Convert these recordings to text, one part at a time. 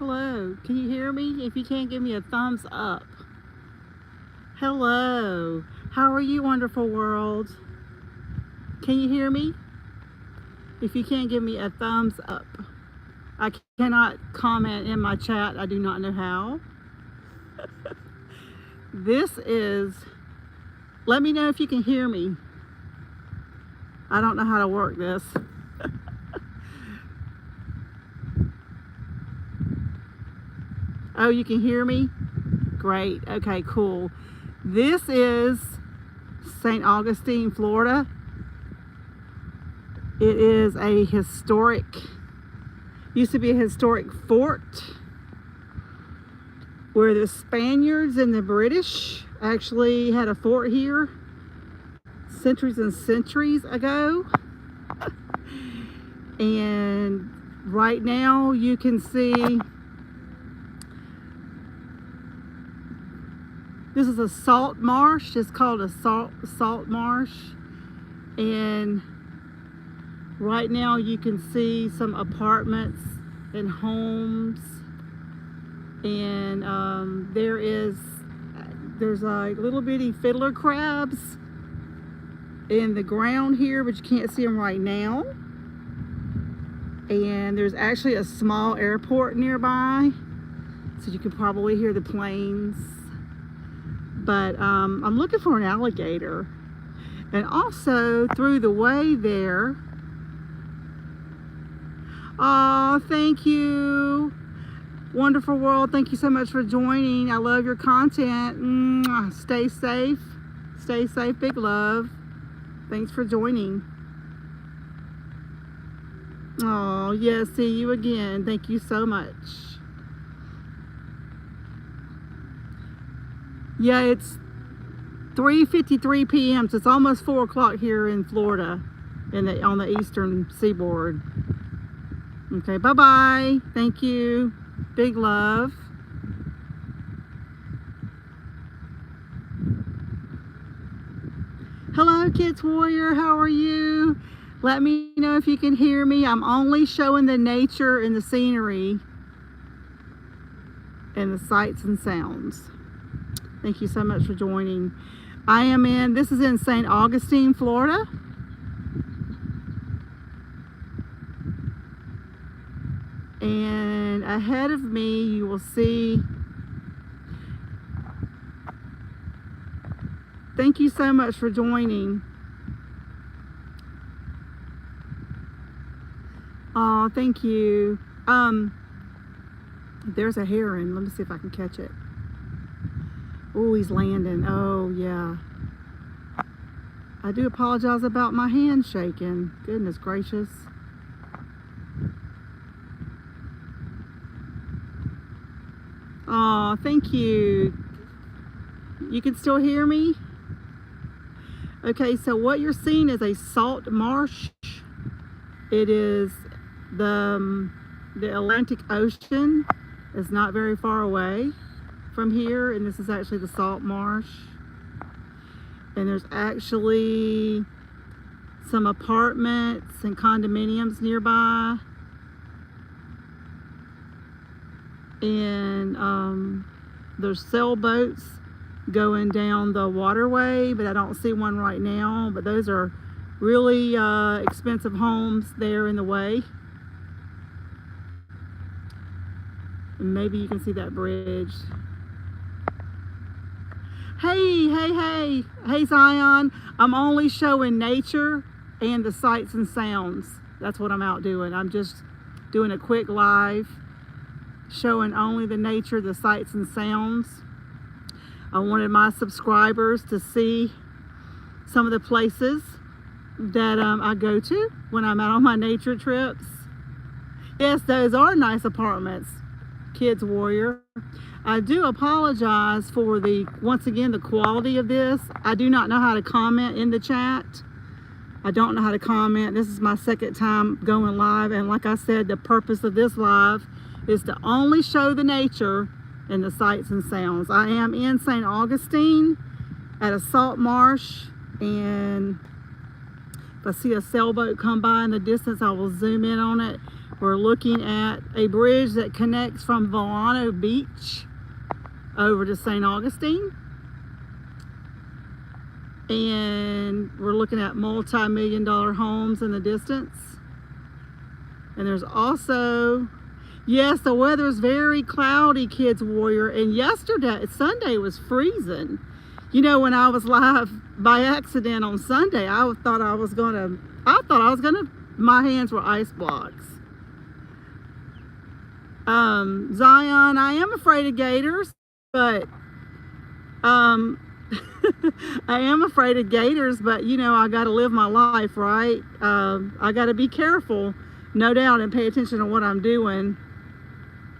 Hello, can you hear me? If you can't, give me a thumbs up. Hello, how are you, wonderful world? Can you hear me? If you can't, give me a thumbs up. I cannot comment in my chat. I do not know how. Let me know if you can hear me. I don't know how to work this. Oh, you can hear me? Great. Okay, cool. This is St. Augustine, Florida. It is a used to be a historic fort where the Spaniards and the British actually had a fort here centuries and centuries ago. And right now you can see this is a salt marsh. It's called a salt marsh. And right now you can see some apartments and homes. And there's like little bitty fiddler crabs in the ground here, but you can't see them right now. And there's actually a small airport nearby, so you can probably hear the planes. But I'm looking for an alligator. And also through the way there, oh, thank you, wonderful world. Thank you so much for joining. I love your content. Stay safe. Stay safe. Big love. Thanks for joining. Oh, yeah, see you again. Thank you so much. Yeah, it's 3:53 p.m. so it's almost 4 o'clock here in Florida on the eastern seaboard. Okay, bye-bye. Thank you. Big love. Hello, Kids Warrior. How are you? Let me know if you can hear me. I'm only showing the nature and the scenery and the sights and sounds. Thank you so much for joining. This is in St. Augustine, Florida. And ahead of me, you will see, thank you so much for joining. Oh, thank you. There's a heron. Let me see if I can catch it. Oh, he's landing. Oh, yeah. I do apologize about my hand shaking. Goodness gracious. Oh, thank you. You can still hear me? Okay, so what you're seeing is a salt marsh. It is the Atlantic Ocean is not very far away from here, and this is actually the salt marsh. And there's actually some apartments and condominiums nearby. And there's sailboats going down the waterway, but I don't see one right now. But those are really expensive homes there in the way. And maybe you can see that bridge. Hey Zion, I'm only showing nature and the sights and sounds. That's what I'm out doing. I'm just doing a quick live showing only the nature, the sights and sounds. I wanted my subscribers to see some of the places that I go to when I'm out on my nature trips. Yes, those are nice apartments, Kids Warrior. I do apologize for once again, the quality of this. I do not know how to comment in the chat. I don't know how to comment. This is my second time going live. And like I said, the purpose of this live is to only show the nature and the sights and sounds. I am in St. Augustine at a salt marsh. And if I see a sailboat come by in the distance, I will zoom in on it. We're looking at a bridge that connects from Volcano Beach over to St. Augustine. And we're looking at multi-million-dollar homes in the distance. And there's also, yes, the weather is very cloudy, Kids Warrior. And yesterday, Sunday, was freezing. You know, when I was live by accident on Sunday, I thought I was gonna, my hands were ice blocks. Zion, I am afraid of gators, but, I am afraid of gators, but you know, I got to live my life, right? I got to be careful, no doubt, and pay attention to what I'm doing,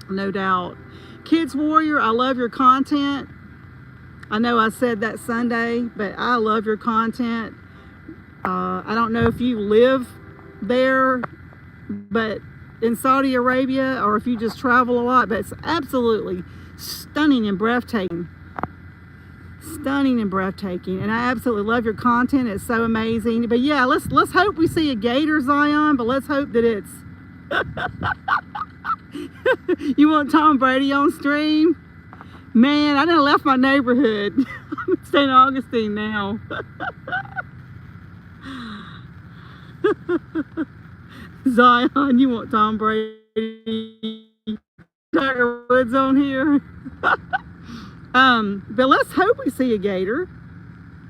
no doubt. Kids Warrior, I love your content. I know I said that Sunday, but I love your content. I don't know if you live there, but in Saudi Arabia, or if you just travel a lot, but it's absolutely stunning and breathtaking. Stunning and breathtaking, and I absolutely love your content. It's so amazing. But yeah, let's hope we see a gator, Zion, but let's hope that it's you want Tom Brady on stream? Man, I done left my neighborhood. I'm in St. Augustine now. Zion, you want Tom Brady? Tiger Woods on here. But let's hope we see a gator,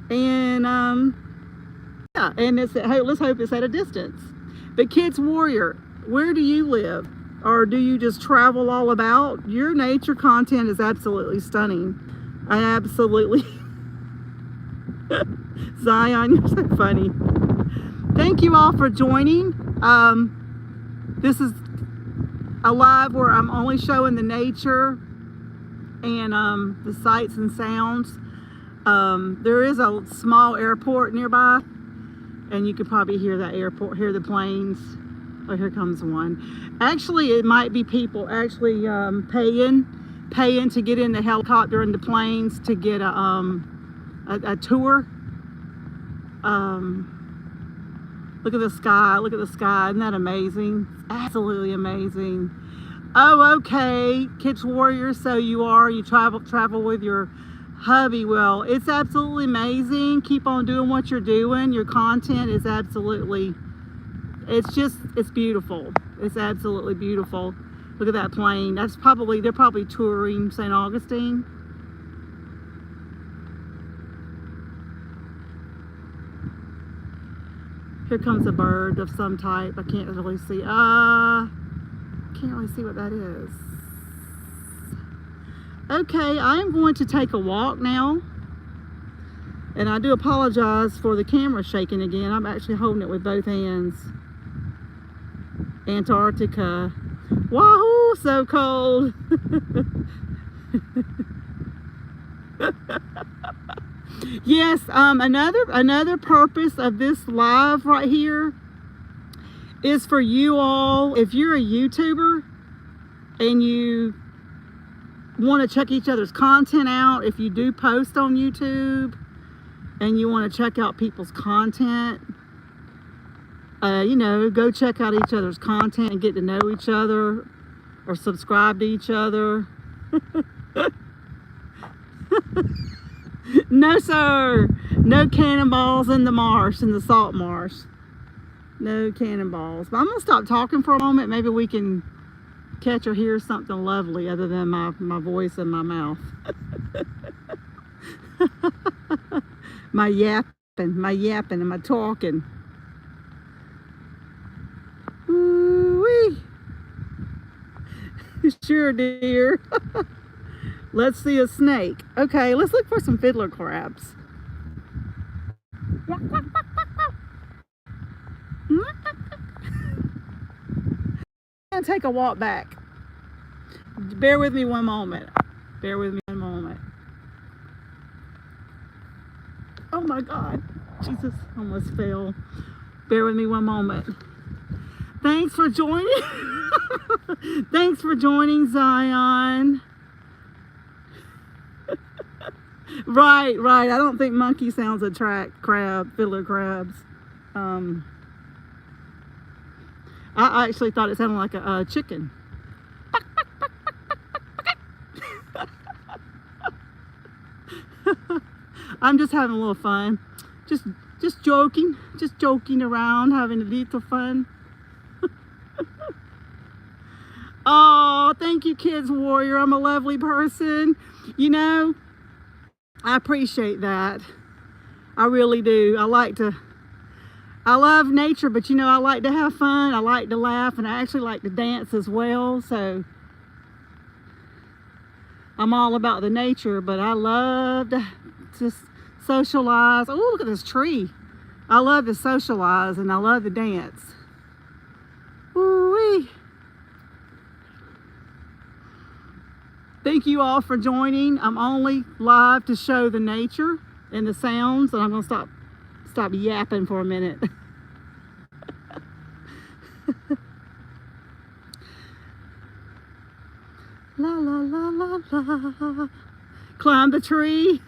and yeah, and let's hope it's at a distance. But Kids Warrior, where do you live, or do you just travel all about? Your nature content is absolutely stunning. I absolutely Zion, you're so funny. Thank you all for joining. This is a live where I'm only showing the nature and the sights and sounds. There is a small airport nearby, and you can probably hear that airport, hear the planes. Oh, here comes one. Actually, it might be people actually paying to get in the helicopter and the planes to get a tour. Look at the sky, look at the sky. Isn't that amazing? Absolutely amazing. Oh, okay, Kids Warrior, so you travel with your hubby. Well, it's absolutely amazing. Keep on doing what you're doing. Your content is absolutely, it's beautiful. It's absolutely beautiful. Look at that plane. They're probably touring St. Augustine. Here comes a bird of some type. I can't really see. Can't really see what that is. Okay, I'm going to take a walk now, and I do apologize for the camera shaking again. I'm actually holding it with both hands. Antarctica. Wahoo, so cold. Yes, another purpose of this live right here is for you all, if you're a YouTuber and you want to check each other's content out, if you do post on YouTube and you want to check out people's content, you know, go check out each other's content and get to know each other, or subscribe to each other. No, sir. No cannonballs in the marsh, in the salt marsh. No cannonballs. But I'm going to stop talking for a moment. Maybe we can catch or hear something lovely other than my voice and my mouth. my yapping and my talking. Ooh-wee. Sure, dear. Let's see a snake. Okay, let's look for some fiddler crabs. I'm gonna take a walk back. Bear with me one moment. Bear with me one moment. Oh my God. Jesus, almost fell. Bear with me one moment. Thanks for joining. Thanks for joining, Zion. Right. I don't think monkey sounds attract fiddler crabs. I actually thought it sounded like a chicken. I'm just having a little fun. Just joking around, having a little fun. Oh, thank you, Kids Warrior. I'm a lovely person. You know, I appreciate that. I really do. I love nature, but you know, I like to have fun. I like to laugh, and I actually like to dance as well. So I'm all about the nature, but I love to just socialize. Oh, look at this tree. I love to socialize, and I love to dance. Woo-wee. Thank you all for joining. I'm only live to show the nature and the sounds, and I'm going to stop yapping for a minute. La la la la la. Climb the tree.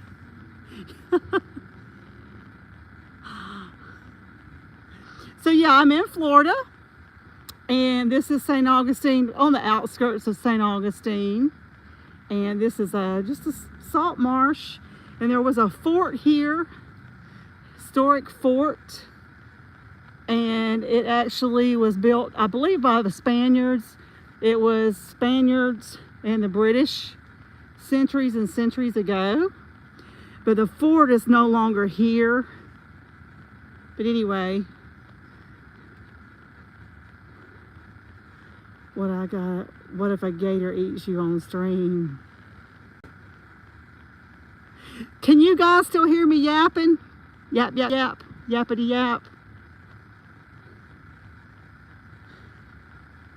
So yeah, I'm in Florida, and this is St. Augustine, on the outskirts of St. Augustine. And this is just a salt marsh, and there was a fort here, historic fort, and it actually was built, I believe, by the Spaniards. It was Spaniards and the British centuries and centuries ago, but the fort is no longer here. But anyway, what if a gator eats you on stream? Can you guys still hear me yapping? Yap, yap, yap, yappity yap.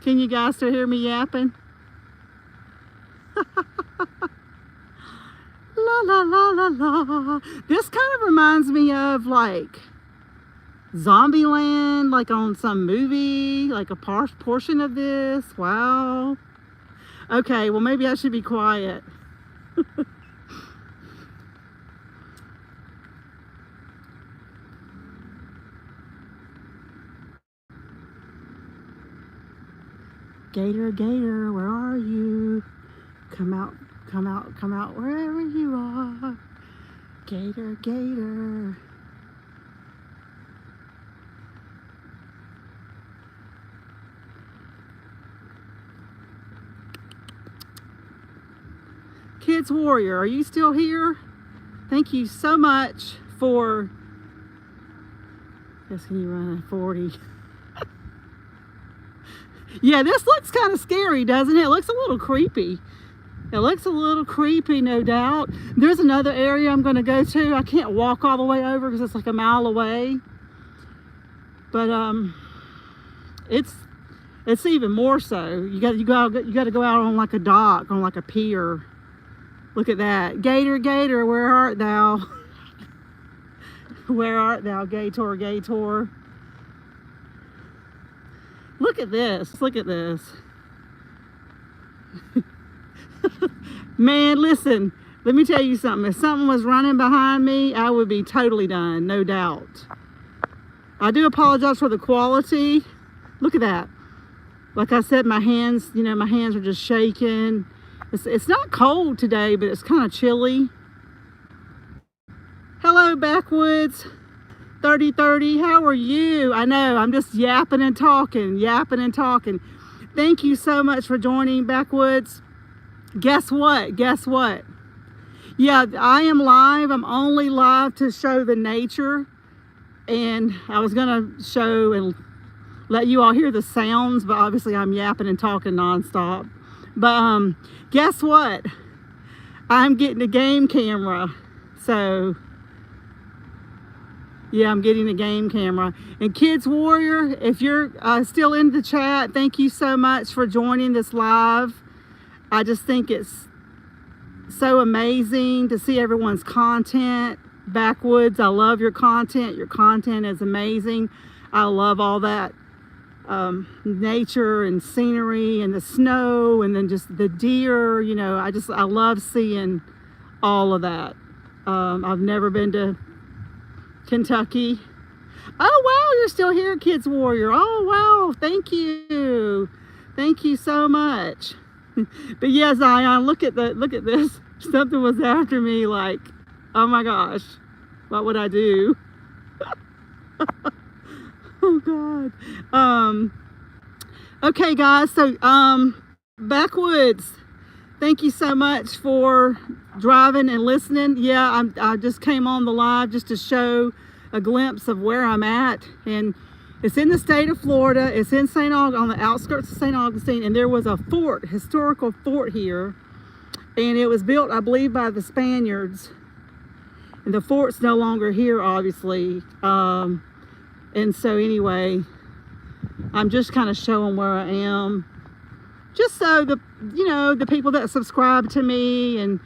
Can you guys still hear me yapping? La la la la la. This kind of reminds me of like Zombieland, like on some movie, like a portion of this. Wow. Okay, well maybe I should be quiet. Gator, gator, where are you? Come out, come out, come out, wherever you are. Gator, gator. Kids Warrior, are you still here? Thank you so much for, I guess, can you run a 40? Yeah, this looks kind of scary, doesn't it? It looks a little creepy. It looks a little creepy, no doubt. There's another area I'm going to go to. I can't walk all the way over because it's like a mile away. But it's even more so. You got to go out on like a dock, on like a pier. Look at that. Gator, gator, where art thou? Where art thou, gator, gator? Look at this. Look at this. Man, listen. Let me tell you something. If something was running behind me, I would be totally done, no doubt. I do apologize for the quality. Look at that. Like I said, my hands, you know, my hands are just shaking. It's not cold today, but it's kind of chilly. Hello, Backwoods 3030. How are you? I know, I'm just yapping and talking. Thank you so much for joining, Backwoods. Guess what? Guess what? Yeah, I am live. I'm only live to show the nature. And I was going to show and let you all hear the sounds, but obviously I'm yapping and talking nonstop. But guess what? I'm getting a game camera. So yeah, I'm getting a game camera. And Kids Warrior, if you're still in the chat, thank you so much for joining this live. I just think it's so amazing to see everyone's content. Backwoods, I love your content. Your content is amazing. I love all that nature and scenery and the snow and then just the deer. You know, I love seeing all of that. I've never been to Kentucky. Oh, wow, you're still here, Kids Warrior. Oh, wow, thank you. Thank you so much. But yeah, Zion, look at this. Something was after me, like, oh my gosh, what would I do? Oh God. Okay, guys, so backwoods, thank you so much for driving and listening. Yeah, I just came on the live just to show a glimpse of where I'm at, and it's in the state of Florida. It's in St. Augustine, on the outskirts of St. Augustine, and there was a fort, historical fort here, and it was built, I believe, by the Spaniards, and the fort's no longer here, obviously. And so anyway, I'm just kind of showing where I am, just so the people that subscribe to me and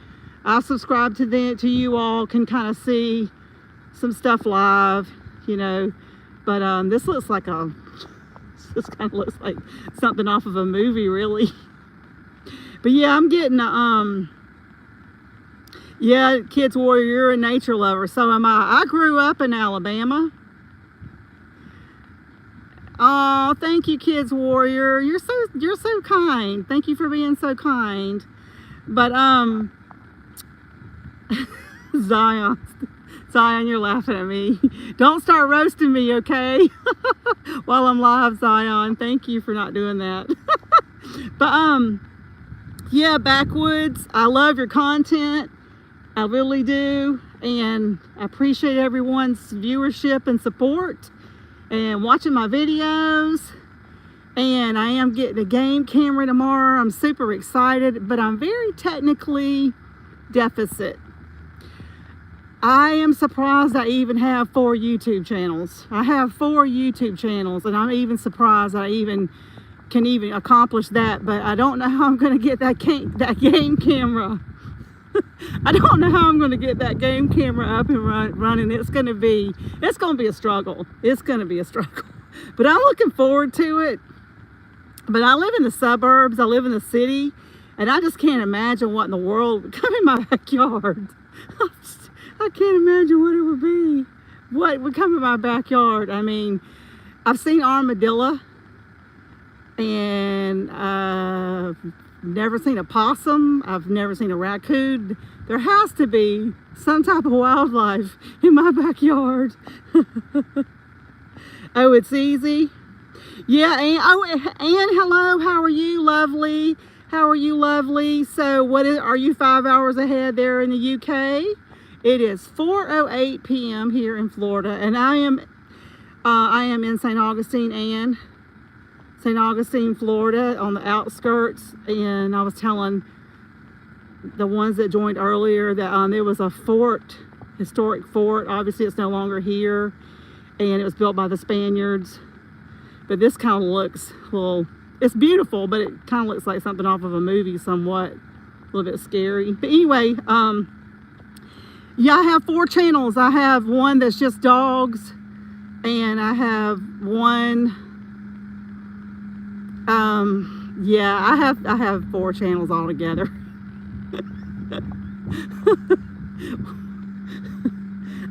I subscribe to you all can kind of see some stuff live, But this looks like this kind of looks like something off of a movie, really. But yeah, I'm getting yeah, Kids Warrior, you're a nature lover. So am I. I grew up in Alabama. Oh, thank you, Kids Warrior. You're so kind. Thank you for being so kind. But Zion, you're laughing at me. Don't start roasting me, okay? While I'm live, Zion. Thank you for not doing that. But yeah, backwoods. I love your content. I really do, and I appreciate everyone's viewership and support and watching my videos. And I am getting a game camera tomorrow. I'm super excited, but I'm very technically deficit. I am surprised I even have 4 YouTube channels. I have 4 YouTube channels, and I'm even surprised I can even accomplish that. But I don't know how I'm going to get that game camera. I don't know how I'm going to get that game camera up and running. It's going to be a struggle. It's going to be a struggle. But I'm looking forward to it. But I live in the suburbs. I live in the city, and I just can't imagine what in the world would come in my backyard. I can't imagine what it would be. What would come in my backyard? I mean, I've seen armadillo, and never seen a possum. I've never seen a raccoon. There has to be some type of wildlife in my backyard. Oh, it's easy. Yeah, and hello, how are you, lovely? How are you, lovely? So are you 5 hours ahead there in the UK? It is 4:08 p.m. here in Florida, and I am in St. Augustine, Florida, on the outskirts. And I was telling the ones that joined earlier that there was a fort, historic fort. Obviously, it's no longer here, and it was built by the Spaniards. But this kind of looks, well, it's beautiful, but it kind of looks like something off of a movie somewhat, a little bit scary. But anyway, yeah, I have 4 channels. I have one that's just dogs, and I have one, yeah, I have 4 channels altogether.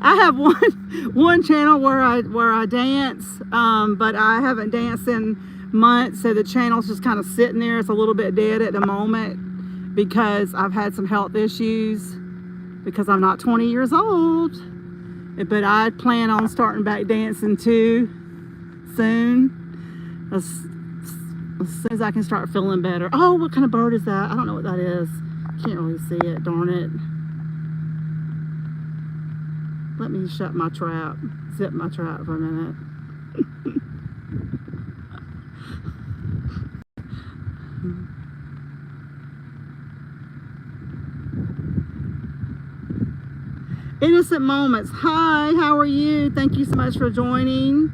I have one channel where I dance, but I haven't danced in months, so the channel's just kind of sitting there. It's a little bit dead at the moment because I've had some health issues, because I'm not 20 years old. But I plan on starting back dancing too soon, as soon as I can start feeling better. Oh, what kind of bird is that? I don't know what that is. Can't really see it, darn it. Let me shut my trap, zip my trap for a minute. Innocent Moments. Hi, how are you? Thank you so much for joining.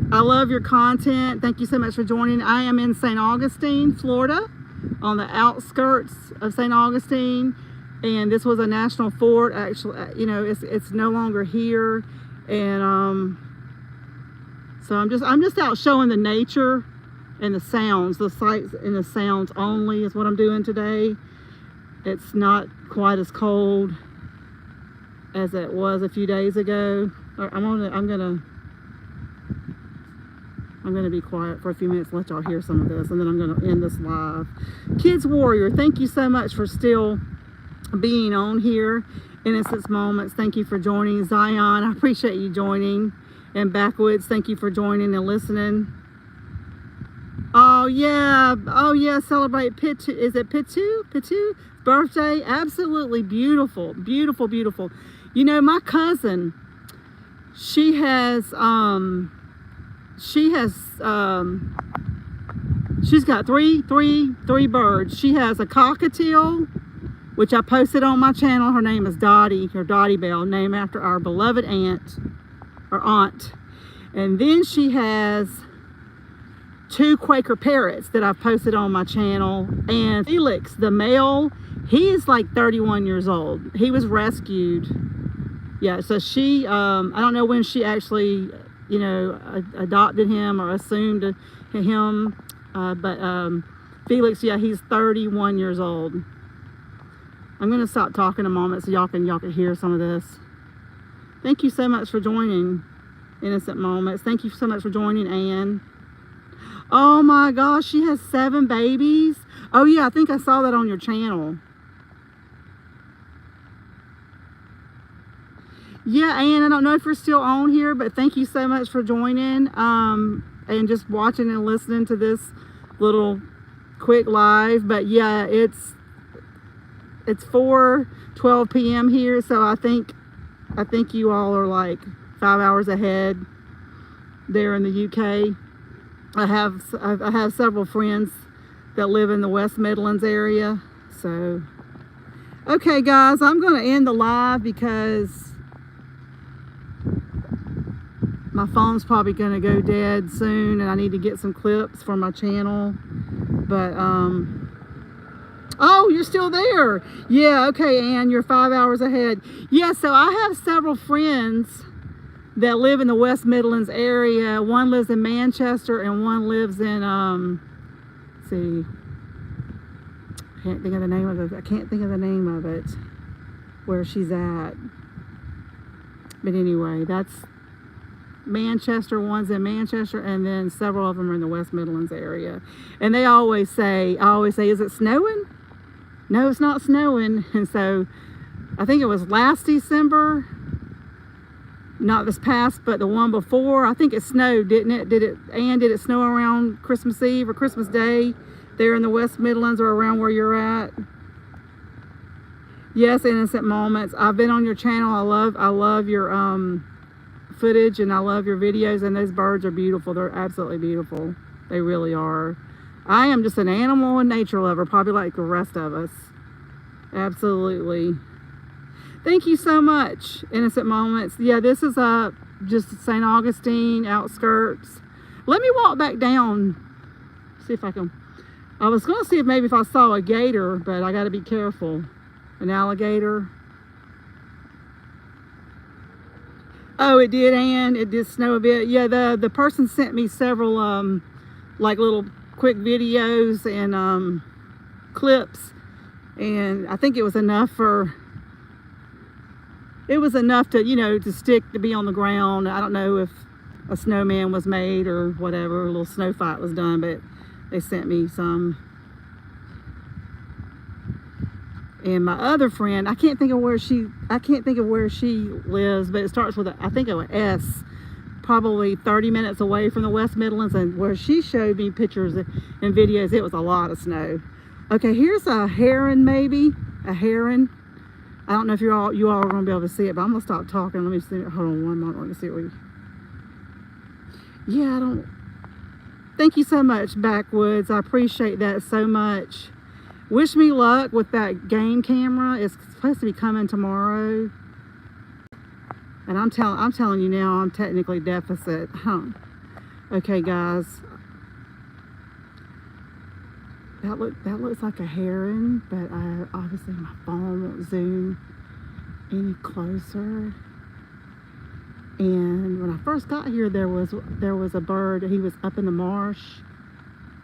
I love your content. Thank you so much for joining. I am in St. Augustine, Florida, on the outskirts of St. Augustine. And this was a national fort. Actually, it's no longer here. And so I'm just out showing the nature and the sounds, the sights and the sounds only is what I'm doing today. It's not quite as cold as it was a few days ago. I'm gonna be quiet for a few minutes, let y'all hear some of this, and then I'm gonna end this live. Kids Warrior, thank you so much for still being on here. Innocence Moments, thank you for joining. Zion, I appreciate you joining. And Backwoods, thank you for joining and listening. Oh yeah, celebrate Pitu. Is it Pitu birthday? Absolutely beautiful, beautiful, beautiful. You know, my cousin, she's got 3 birds. She has a cockatiel, which I posted on my channel. Her name is Dottie, or Dottie Bell, named after our beloved aunt. And then she has 2 Quaker parrots that I've posted on my channel. And Felix, the male, he is like 31 years old. He was rescued. Yeah, so she, I don't know when she actually, you know, adopted him or assumed him. But Felix, yeah, he's 31 years old. I'm going to stop talking a moment so y'all can hear some of this. Thank you so much for joining Innocent Moments. Thank you so much for joining, Anne. Oh my gosh, she has 7 babies. Oh yeah, I think I saw that on your channel. Yeah, Anne, I don't know if you're still on here, but thank you so much for joining and just watching and listening to this little quick live. But yeah, it's 4:12 p.m. here, so I think you all are like 5 hours ahead there in the UK. I have several friends that live in the West Midlands area. So, okay guys, I'm going to end the live because my phone's probably going to go dead soon and I need to get some clips for my channel. But, oh, you're still there. Yeah, okay, Ann, you're 5 hours ahead. Yeah, so I have several friends that live in the West Midlands area. One lives in Manchester and one lives in, let's see, I can't think of the name of it, where she's at. But anyway, that's Manchester. One's in Manchester, and then several of them are in the West Midlands area. And I always say, is it snowing? No, it's not snowing. And so I think it was last December, not this past, but the one before. I think it snowed, didn't it? Did it snow around Christmas Eve or Christmas Day there in the West Midlands or around where you're at? Yes, Innocent Moments. I've been on your channel. I love your footage, and I love your videos, and those birds are beautiful. They're absolutely beautiful. They really are. I am just an animal and nature lover, probably like the rest of us. Absolutely. Thank you so much, Innocent Moments. Yeah, this is just St. Augustine outskirts. Let me walk back down, see if I can. I was going to see if I saw a gator, but I got to be careful. An alligator. Oh, it did, Ann. It did snow a bit. Yeah, the person sent me several like little quick videos and clips, and I think it was enough to, you know, to be on the ground. I don't know if a snowman was made or whatever, a little snow fight was done, but they sent me some. And my other friend, I can't think of where she lives, but it starts with I think of an S, probably 30 minutes away from the West Midlands, and where she showed me pictures and videos, it was a lot of snow. Okay, here's a heron, maybe a heron. I don't know if you all are going to be able to see it, but I'm going to stop talking. Let me see. Hold on one moment. Let me see what yeah, I don't. Thank you so much, Backwoods. I appreciate that so much. Wish me luck with that game camera. It's supposed to be coming tomorrow. And I'm telling you now, I'm technically deficit. Okay, guys. That looks like a heron, but obviously my phone won't zoom any closer. And when I first got here, there was a bird. He was up in the marsh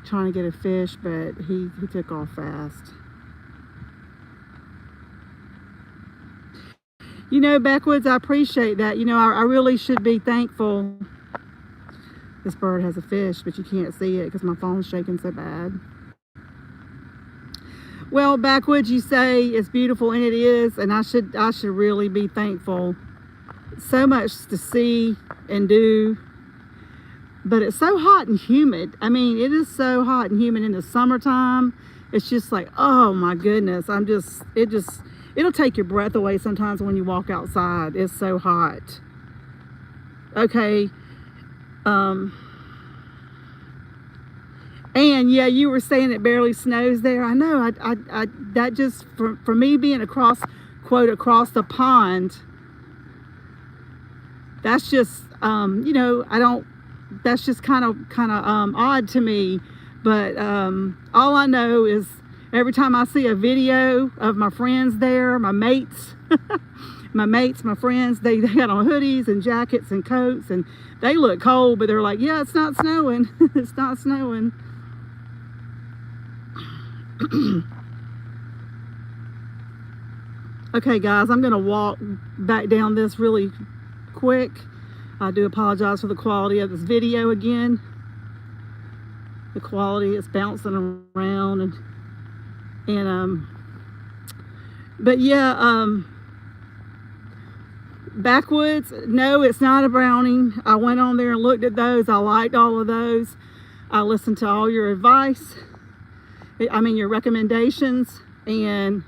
trying to get a fish, but he took off fast. You know, Backwoods, I appreciate that. You know, I really should be thankful. This bird has a fish, but you can't see it because my phone's shaking so bad. Well, Backwoods, you say it's beautiful, and it is, and I should really be thankful. So much to see and do, but it's so hot and humid. I mean, it is so hot and humid in the summertime. It's just like, oh my goodness, it'll take your breath away sometimes when you walk outside. It's so hot. Okay. And yeah, you were saying it barely snows there. I know. That just for me being across the pond. That's just you know, that's just kind of odd to me. But all I know is every time I see a video of my friends there, my mates, my friends, they got on hoodies and jackets and coats, and they look cold, but they're like, yeah, it's not snowing. It's not snowing. Okay, guys, I'm going to walk back down this really quick. I do apologize for the quality of this video again. The quality is bouncing around but yeah, Backwoods, no, it's not a Browning. I went on there and looked at those. I liked all of those. I listened to all your advice. I mean, your recommendations. And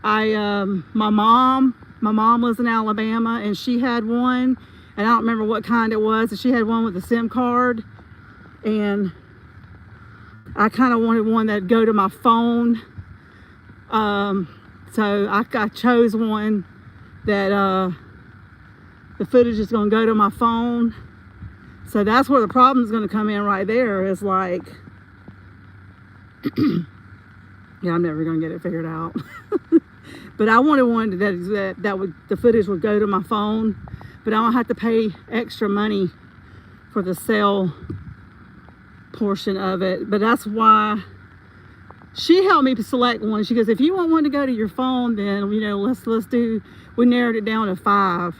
my mom lives in Alabama, and she had one, and I don't remember what kind it was, and she had one with a SIM card, and I kind of wanted one that'd go to my phone. So I chose one that the footage is going to go to my phone. So that's where the problem is going to come in right there, is like, yeah, I'm never going to get it figured out. But I wanted one that would, the footage would go to my phone, but I don't have to pay extra money for the cell portion of it. But that's why she helped me select one. She goes, if you want one to go to your phone, then, you know, let's do, we narrowed it down to 5.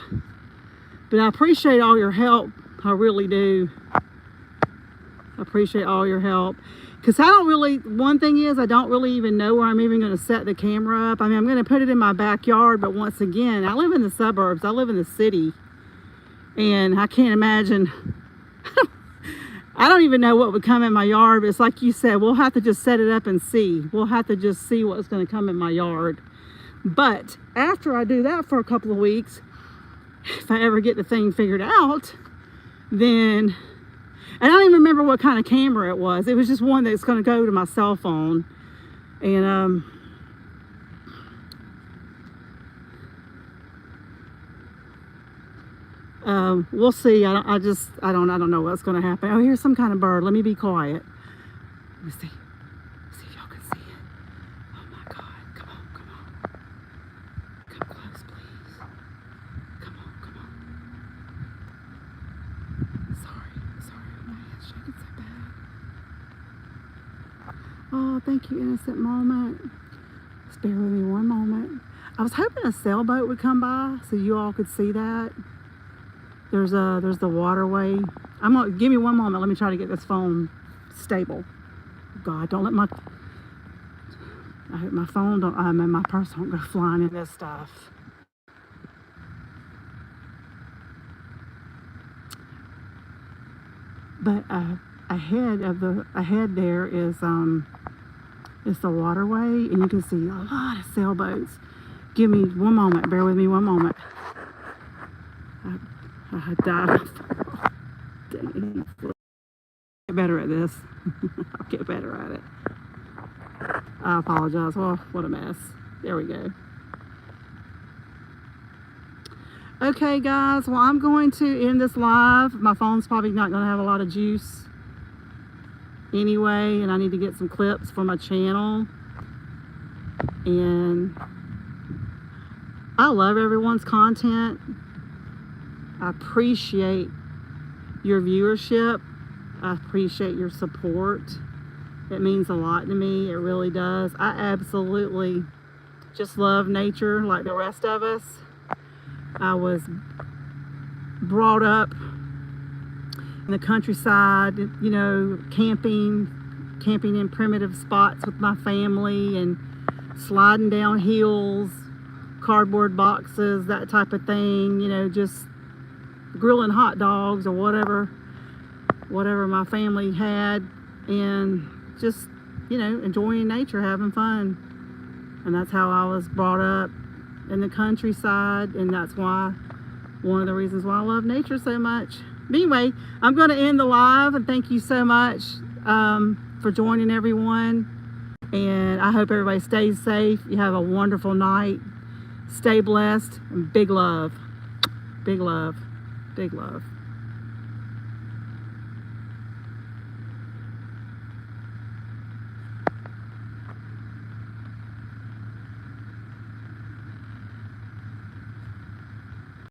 But I appreciate all your help. I really do. I appreciate all your help. Because I don't really, one thing is, I don't really even know where I'm even going to set the camera up. I mean, I'm going to put it in my backyard, but once again, I live in the suburbs. I live in the city. And I can't imagine, I don't even know what would come in my yard. But it's like you said, we'll have to just set it up and see. We'll have to just see what's going to come in my yard. But after I do that for a couple of weeks, if I ever get the thing figured out, then, and I don't even remember what kind of camera it was. It was just one that's going to go to my cell phone. And we'll see. I don't know what's going to happen. Oh, here's some kind of bird. Let me be quiet. Let me see. See if y'all can see it. Oh my God. Come on. Come close, please. Come on. Sorry. My hand's shaking so bad. Oh, thank you, innocent moment. Just bear with me one moment. I was hoping a sailboat would come by so you all could see that. There's the waterway. Give me one moment. Let me try to get this phone stable. God, don't let my phone and my purse don't go flying in this stuff. But ahead there is it's the waterway, and you can see a lot of sailboats. Give me one moment. Bear with me one moment. I died. Dang. Get better at this. I'll get better at it. I apologize. Well, what a mess. There we go. Okay, guys. Well, I'm going to end this live. My phone's probably not going to have a lot of juice anyway, and I need to get some clips for my channel. And I love everyone's content. I appreciate your viewership. I appreciate your support. It means a lot to me. It really does. I absolutely just love nature like the rest of us. I was brought up in the countryside, you know, camping in primitive spots with my family and sliding down hills, cardboard boxes, that type of thing, you know, just grilling hot dogs or whatever my family had, and just, you know, enjoying nature, having fun. And that's how I was brought up, in the countryside, and that's why, one of the reasons why I love nature so much. But anyway, I'm going to end the live, and thank you so much for joining, everyone. And I hope everybody stays safe. You have a wonderful night. Stay blessed, and big love. Big love. Big love.